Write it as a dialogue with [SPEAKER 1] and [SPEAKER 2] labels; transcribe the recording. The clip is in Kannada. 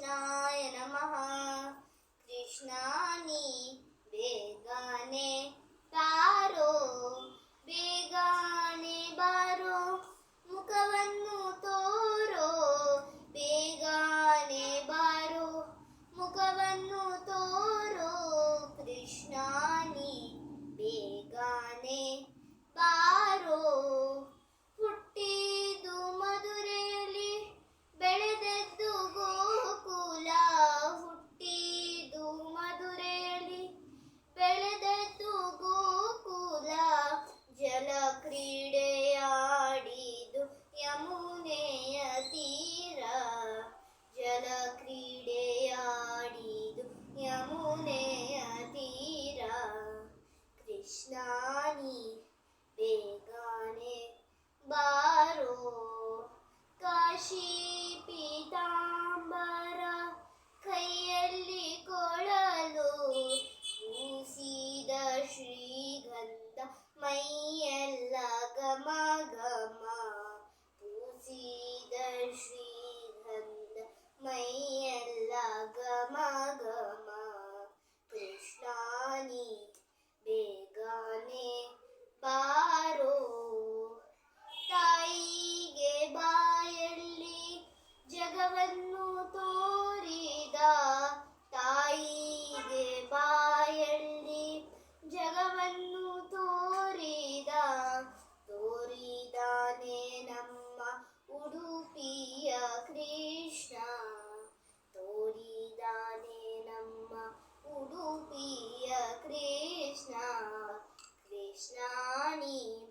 [SPEAKER 1] ಕೃಷ್ಣಾಯ ನಮಃ. ಕೃಷ್ಣಾನಿ ಬೇಗನೆ ಬಾರೋ, ಬೇಗನೆ ಬಾರೋ, ಮುಖವನ್ನು ತೋರೋ, ಬೇಗನೆ ಬಾರೋ, ಮುಖವನ್ನು ತೋರೋ. ಕೃಷ್ಣಾನಿ ಬೇಗನೆ ಬಾರೋ. ಹುಟ್ಟಿದು ಮಧುರೆಯಲ್ಲಿ, ಬೆಳೆದದ್ದು ಗೋಕುಲ. ಹುಟ್ಟಿದು ಮಧುರೆಯಲ್ಲಿ, ಬೆಳೆದದ್ದು ಗೋಕುಲ. ಜಲ ಕ್ರೀಡೆಯಾಡಿದು ಯಮುನೆಯ ತೀರ, ಜಲ ಕ್ರೀಡೆಯಾಡಿದು ಯಮುನೆಯ ತೀರ. ಕೃಷ್ಣಾನಿ ಬೇಗನೆ ಬಾರೋ. ಕಾಶಿ ಪೀತಾಂಬರ, ಕೈಯಲ್ಲಿ ಕೊಳಲು, ಪೂಸಿದ ಶ್ರೀಗಂಧ, ಮೈಯೆಲ್ಲ ಘಮ ಘಮ. ಪೂಸಿದ ಶ್ರೀಗಂಧ, ಮೈಯೆಲ್ಲ ಘಮ ಘಮ. ಕೃಷ್ಣಾನಿ ಬೇಗನೆ ಬಾರೋ. ತಾಯಿಗೆ ಬಾಯಲ್ಲಿ ಜಗವನ್ನು ತೋರಿದ, ತಾಯಿಗೆ ಬಾಯಲ್ಲಿ ಜಗವನ್ನು ತೋರಿದ. ತೋರಿದಾನೆ ನಮ್ಮ ಉಡುಪಿಯ ಕೃಷ್ಣ, ತೋರಿದಾನೆ ನಮ್ಮ ಉಡುಪಿಯ ಕೃಷ್ಣ. ಕೃಷ್ಣಾನಿ